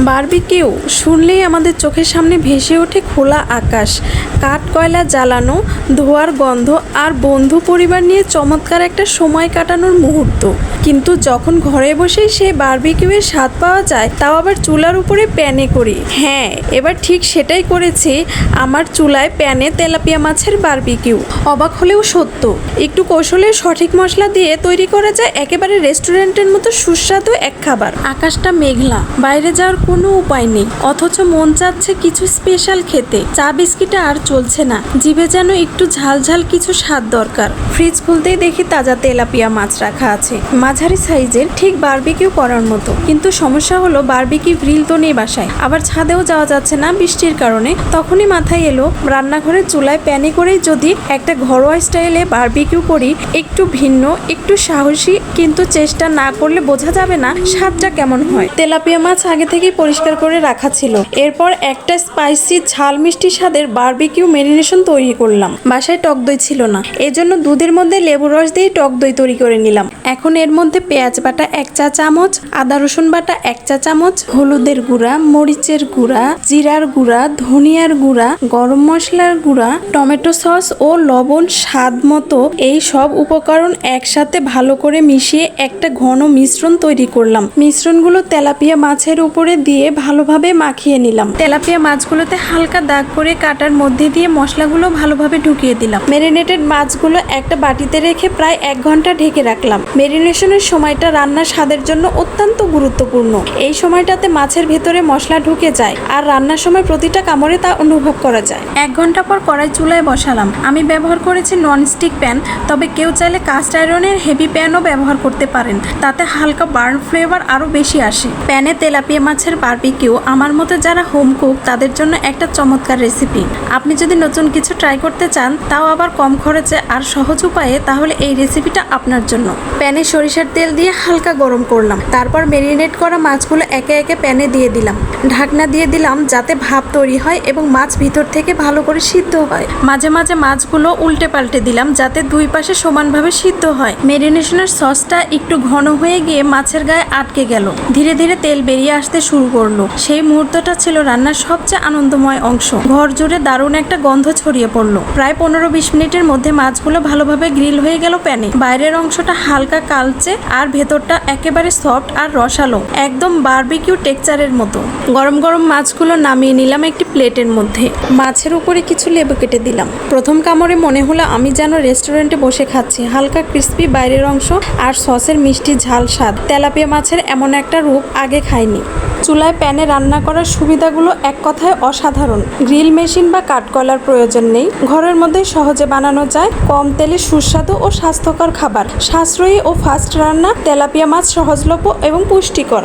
Barbecue শুনলেই আমাদের চোখের সামনে ভেসে ওঠে খোলা আকাশ, কাঠ কয়লা জ্বালানো, ধোঁয়ার গন্ধ আর বন্ধু পরিবার নিয়ে চমৎকার একটা সময় কাটানোর মুহূর্ত। কিন্তু যখন ঘরে বসেই সেই বারবিকিউয়ের স্বাদ পাওয়া যায়, তাও আবার চুলার উপরে প্যানে করি। হ্যাঁ, এবার ঠিক সেটাই করেছি, আমার চুলায় প্যানে তেলাপিয়া মাছের বারবিকিউ। অবাক হলেও সত্য, একটু কৌশলে সঠিক মশলা দিয়ে তৈরি করা যায় একেবারে রেস্টুরেন্টের মতো সুস্বাদু এক খাবার। আকাশটা মেঘলা, বাইরে যাওয়ার কোনো উপায় নেই, অথচ মন চাচ্ছে কিছু স্পেশাল খেতে। চা বিস্কিটে আর চলছে না, জিভে যেন একটু ঝাল ঝাল কিছু স্বাদ দরকার। ফ্রিজ খুলতেই দেখি তাজা তেলাপিয়া মাছ রাখা আছে, মাঝারি সাইজের, ঠিক বারবিকিউ করার মতো। কিন্তু সমস্যা হলো বারবিকিউ গ্রিল তো নেই বাসায়, আবার ছাদেও যাওয়া যাচ্ছে না বৃষ্টির কারণে। তখনই মাথায় এলো রান্নাঘরের চুলায় প্যানে করেই যদি একটা ঘরোয়া স্টাইলে বারবিকিউ করি, একটু ভিন্ন, একটু সাহসী, কিন্তু চেষ্টা না করলে বোঝা যাবে না স্বাদটা কেমন হয়। তেলাপিয়া মাছ আগে থেকেই পরিষ্কার করে রাখা ছিল। এরপর একটা স্পাইসি ঝাল মিষ্টি স্বাদের বারবিকিউ ম্যারিনেশন তৈরি করলাম। বাসায় টক দই ছিল না, এজন্য দুধের মধ্যে লেবু রস দিয়ে টক দই তৈরি করে নিলাম। এখন এর মধ্যে পেঁয়াজ বাটা 1 চা চামচ, আদা রসুন বাটা 1 চা চামচ, হলুদের গুঁড়া, মরিচের গুঁড়া, জিরার গুঁড়া, ধনিয়ার গুঁড়া, গরম মশলার গুঁড়া, টমেটো সস ও লবণ স্বাদ মতো, এই সব উপকরণ একসাথে ভালো করে মিশিয়ে একটা ঘন মিশ্রণ তৈরি করলাম। মিশ্রণগুলো তেলাপিয়া মাছের উপরে দিয়ে ভালোভাবে মাখিয়ে নিলাম। তেলাপিয়া মাছগুলোতে হালকা দাগ করে কাটার মধ্যে দিয়ে মশলাগুলো ভালোভাবে ঢুকিয়ে দিলাম। ম্যারিনেটেড মাছগুলো একটা বাটিতে রেখে প্রায় 1 ঘন্টা ঢেকে রাখলাম। ম্যারিনেশনের সময়টা রান্নার স্বাদের জন্য অত্যন্ত গুরুত্বপূর্ণ। এই সময়টাতে মাছের ভেতরে মশলা ঢুকে যায় আর রান্নার সময় প্রতিটা কামড়ে তা অনুভব করা যায়। 1 ঘন্টা পর কড়াই চুলায় বসালাম। আমি ব্যবহার করেছি ননস্টিক প্যান, তবে কেউ চাইলে কাস্ট আয়রনের হেভি প্যানও ব্যবহার করতে পারেন, তাতে হালকা বার্ন ফ্লেভার আরও বেশি আসে। প্যানে তেলাপিয়া মাছের বারবিকিউ আমার মতো যারা হোম কুক, তাদের জন্য একটা চমৎকার রেসিপি। আপনি যদি নতুন কিছু ট্রাই করতে চান, তাও আবার কম খরচে আর সহজ উপায়ে, তাহলে এই রেসিপিটা আপনার জন্য। প্যানে সরিষার তেল দিয়ে হালকা গরম করলাম, তারপর ম্যারিনেট করা মাছগুলো একে একে প্যানে দিয়ে দিলাম। ঢাকনা দিয়ে দিলাম যাতে ভাপ তৈরি হয় এবং মাছ ভিতর থেকে ভালো করে সিদ্ধ হয়। মাঝে মাঝে মাছগুলো উল্টে পাল্টে দিলাম যাতে দুই পাশে সমানভাবে সিদ্ধ হয়। ম্যারিনেশনের সসটা একটু ঘন হয়ে গিয়ে মাছের গায়ে আটকে গেল, ধীরে ধীরে তেল বেরিয়ে আসতে শুরু করলো। সেই মুহূর্তটা ছিল রান্নার সবচেয়ে আনন্দময় অংশ। ঘর জুড়ে দারুণ একটা গন্ধ ছড়িয়ে পড়লো। প্রায় 15-20 মিনিটের মধ্যে মাছগুলো ভালোভাবে গ্রিল হয়ে গেল প্যানে। বাইরের অংশটা হালকা কালচে আর ভেতরটা একেবারে সফট আর রসালো, একদম বারবিকিউ টেক্সচারের মতো। গরম গরম মাছগুলো নামিয়ে নিলাম একটি প্লেটের মধ্যে। মাছের উপরে কিছু লেবু কেটে দিলাম। প্রথম কামড়ে মনে হলো আমি যেন রেস্টুরেন্টে বসে খাচ্ছি। হালকা ক্রিস্পি বাইরের অংশ আর সসের মিষ্টি ঝাল স্বাদ। তেলাপিয়া মাছের এমন একটা রূপ আগে খাইনি। চুলায় প্যানে রান্না করার সুবিধাগুলো এক কথায় অসাধারণ। গ্রিল মেশিন বা কাঠকয়লার প্রয়োজন নেই, ঘরের মধ্যে সহজে বানানো যায় কম তেলে সুস্বাদু ও স্বাস্থ্যকর খাবার। সাশ্রয়ী ও ফাস্ট রান্না, তেলাপিয়া মাছ সহজলভ্য এবং পুষ্টিকর।